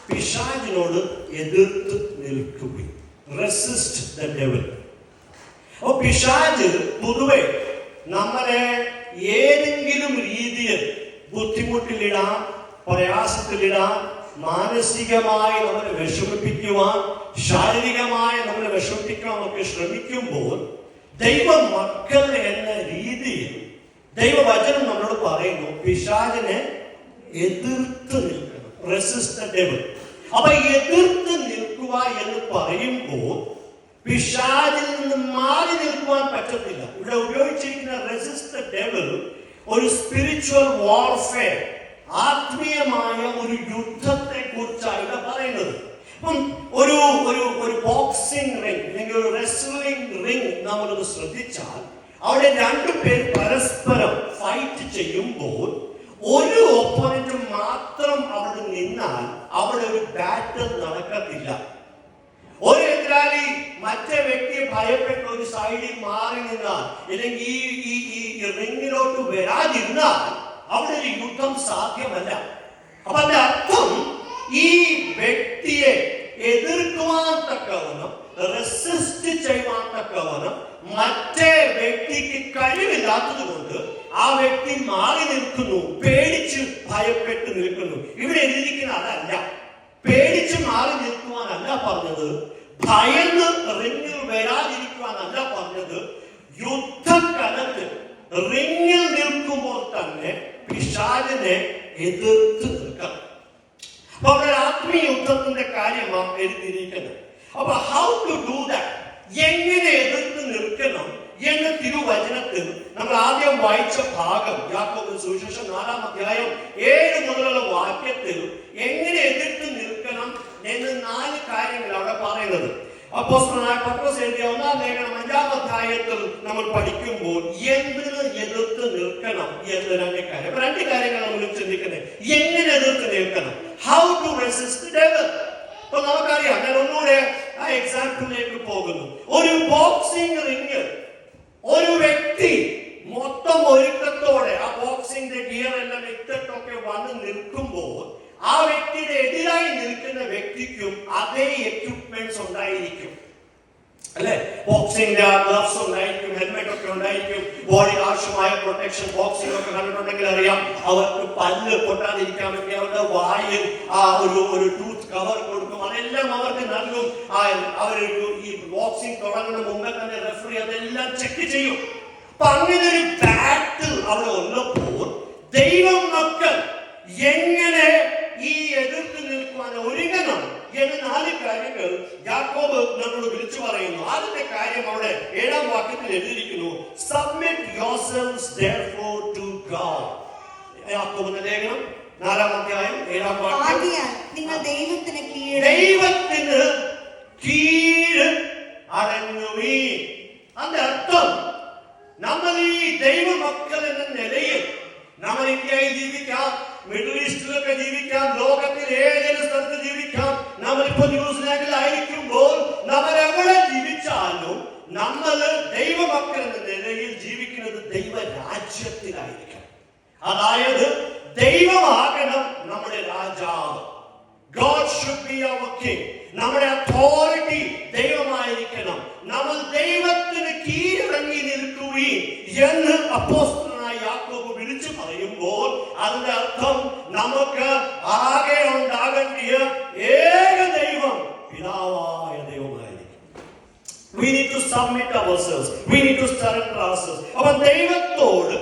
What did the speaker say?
പിശാചിനോട് എതിർത്ത് നിൽക്കുകയും. Resist the devil. അപ്പോൾ പിശാച് പൊതുവെ നമ്മളെ ഏതെങ്കിലും രീതിയിൽ ബുദ്ധിമുട്ടിലിടാൻ, പ്രയാസത്തിലിടാൻ, മാനസികമായി നമ്മളെ വിഷമിപ്പിക്കുവാൻ, ശാരീരികമായി നമ്മളെ വിഷമിപ്പിക്കാൻ ഒക്കെ ശ്രമിക്കുമ്പോൾ ദൈവ മക്കൾ എന്ന രീതിയിൽ ദൈവവചനം നമ്മളോട് പറയുന്നു, പിശാചിനെ എതിർത്ത് നിൽക്കണം. Resist the devil. അപ്പൊ എതിർത്ത് നിൽക്കുക എന്ന് പറയുമ്പോൾ പിശാചിൽ നിന്ന് മാറി നിൽക്കുവാൻ പറ്റത്തില്ല. ഇവിടെ ഉപയോഗിച്ചിരിക്കുന്ന റെസിസ്റ്റ് ദ ഡെവിൾ ഒരു സ്പിരിച്വൽ വാർഫെയർ, ആത്മീയമായ ഒരു യുദ്ധത്തെ കുറിച്ചാണ് ഇവിടെ പറയുന്നത്. അപ്പം ഒരു ബോക്സിംഗ് റിംഗ് അല്ലെങ്കിൽ ഒരു റെസ്ലിംഗ് റിംഗ് നമ്മളൊന്ന് ശ്രദ്ധിച്ചാൽ അവിടെ രണ്ടുപേർ പരസ്പരം ഫൈറ്റ് ചെയ്യുമ്പോൾ ഒരു ഓപ്പോണന്റ് മാത്രം അവിടെ നിന്നാൽ അവിടെ ഒരു ബാറ്റിൽ നടക്കത്തില്ല. ഒരു എതിരാളി മറ്റേ വ്യക്തിയെ ഭയപ്പെട്ട് ഒരു സൈഡിൽ മാറി നിന്നാൽ, അല്ലെങ്കിൽ ഈ റിംഗിലോട്ട് വരാതിരുന്നാൽ അവിടെ ഒരു യുദ്ധം സാധ്യമല്ല. അപ്പൊ അതിന്റെ അർത്ഥം ഈ വ്യക്തിയെ എതിർക്കുവാൻ തക്കവണ്ണം, റെസിസ്റ്റ് ചെയ്യുവാൻ തക്കവണ്ണം മറ്റേ വ്യക്തിക്ക് കഴിവില്ലാത്തത് കൊണ്ട് ആ വ്യക്തി മാറി നിൽക്കുന്നു, പേടിച്ച് ഭയപ്പെട്ട് നിൽക്കുന്നു. ഇവിടെ എഴുതിയിരിക്കുന്ന അതല്ല. പേടിച്ച് മാറി നിൽക്കുവാനല്ല പറഞ്ഞത്, ഭയന്ന് റിങ്ങിൽ വരാതിരിക്കുവാനല്ല പറഞ്ഞത്. യുദ്ധക്കലത്ത് റിങ്ങിൽ നിൽക്കുമ്പോൾ തന്നെ പിശാചിനെ എതിർത്ത് നിൽക്കണം. അപ്പൊ അവിടെ ആത്മീയ യുദ്ധത്തിന്റെ കാര്യമാണ് എഴുതിയിരിക്കുന്നത്. അപ്പൊ ഹൗ ടു ഡു ദാറ്റ്, എങ്ങനെ എതിർത്ത് നിൽക്കണം എന്ന് തിരുവചനത്തിൽ നമ്മൾ ആദ്യം വായിച്ച ഭാഗം, യാക്കോബിന്റെ സുവിശേഷം 4-ാം അധ്യായം 7 മുതലുള്ള വാക്യത്തിൽ എങ്ങനെ എതിർത്ത് നിൽക്കണം എന്ന് 4 കാര്യങ്ങൾ അവിടെ പറയുന്നത്. അപ്പോസ്തലനായ പത്രോസ് എഴുതിയ 1-ാം ലേഖനം 5-ാം അധ്യായത്തിൽ നമ്മൾ പഠിക്കുമ്പോൾ എന്തിന് എതിർത്ത് നിൽക്കണം എന്ന് 2 കാര്യം. 2 കാര്യങ്ങൾ നമ്മൾ ചിന്തിക്കുന്നത്. എങ്ങനെ എതിർത്ത് നിൽക്കണം, how to resist the devil. അപ്പൊ നമുക്കറിയാം, ഞാൻ ഒന്നുകൂടെ ആ എക്സാമ്പിളിലേക്ക് പോകുന്നു. ഒരു ബോക്സിംഗ് റിംഗ് ഒരു വ്യക്തി മൊത്തം ഒരുക്കത്തോടെ ആ ബോക്സിംഗ് ഗിയർ എല്ലാം ഇട്ടിട്ടൊക്കെ വന്ന് നിൽക്കുമ്പോൾ ആ വ്യക്തിയുടെ എതിരായി നിൽക്കുന്ന വ്യക്തിക്കും അതേ എക്യുപ്മെന്റ്സ് ഉണ്ടായിരിക്കും, അല്ലെ? ബോക്സിംഗ് ഗ്ലവ്സ് ഉണ്ടായിരിക്കും, ഹെൽമെറ്റ് ഒക്കെ ഉണ്ടായിരിക്കും, ബോഡിക്ക് ആവശ്യമായ പ്രൊട്ടക്ഷൻ. ബോക്സിംഗ് ഒക്കെ കണ്ടിട്ടുണ്ടെങ്കിൽ അറിയാം, അവർക്ക് പല്ല് പൊട്ടാതിരിക്കാൻ വേണ്ടി അവരുടെ വായിൽ ആ ഒരു ടൂത്ത് കവർ കൊടുക്കും. അതെല്ലാം അവർക്ക് നൽകും. അവർ ഈ ബോക്സിംഗ് തുടങ്ങുന്ന മുമ്പേ തന്നെ റെഫറി അതെല്ലാം ചെക്ക് ചെയ്യും. അപ്പൊ അങ്ങനെ ഒരു ബാറ്റിൽ അവിടെ ഉള്ളപ്പോൾ ദൈവം മക്കൾ എങ്ങനെ ഈ എതിർത്ത് നിൽക്കുവാൻ ഒരുങ്ങണം എന്ന് 4 കാര്യങ്ങൾ യാക്കോബ് നമ്മളോട് വിളിച്ചു പറയുന്നു. ആദ്യത്തെ കാര്യം അവിടെ 7-ാം വാക്യത്തിൽ എഴുതിയിരിക്കുന്നു, സബ്മിറ്റ് യോർസെൽവ്സ് therefore to God. യാക്കോബിന്റെ ലേഖനം 4-ാം അധ്യായം 7-ാം വാക്യം, നിങ്ങൾ ദൈവത്തിന് കീഴ് അടങ്ങുവീൻ. അതിന്റെ അർത്ഥം, നമ്മൾ ഈ ദൈവ മക്കൾ എന്ന നിലയിൽ നമ്മൾ ഇന്ത്യയിൽ ജീവിക്കാം, മിഡിൽ ഈസ്റ്റിലൊക്കെ ജീവിക്കാം, ലോകത്തിൽ ഏതെങ്കിലും സ്ഥലത്ത് ജീവിക്കാം. നമ്മളിപ്പോ ന്യൂസിലാൻഡിലായിരിക്കുമ്പോൾ നമ്മൾ എവിടെ ജീവിച്ചാലും നമ്മൾ ദൈവമക്കൾ എന്ന നിലയിൽ ജീവിക്കുന്നത് ദൈവരാജ്യത്തിലായിരിക്കണം. അതായത് ദൈവമാകണം നമ്മുടെ രാജാവ്. God should be our king. നമ്മുടെ അതോറിറ്റി ദൈവമായിരിക്കണം. നമ്മൾ ദൈവത്തിന് കീഴടങ്ങി നിൽക്കുകയും എന്ന് അപ്പോസ്തലനായ യാക്കോബ് വിളിച്ചു പറയുമ്പോൾ അതിന്റെ അർത്ഥം നമുക്ക് ആകെ ഉണ്ടാകേണ്ടിയ ഏക ദൈവം പിതാവായ ദൈവമായിരിക്കും. We need to submit ourselves. We need to surrender ourselves. അപ്പോൾ ദൈവത്തോട്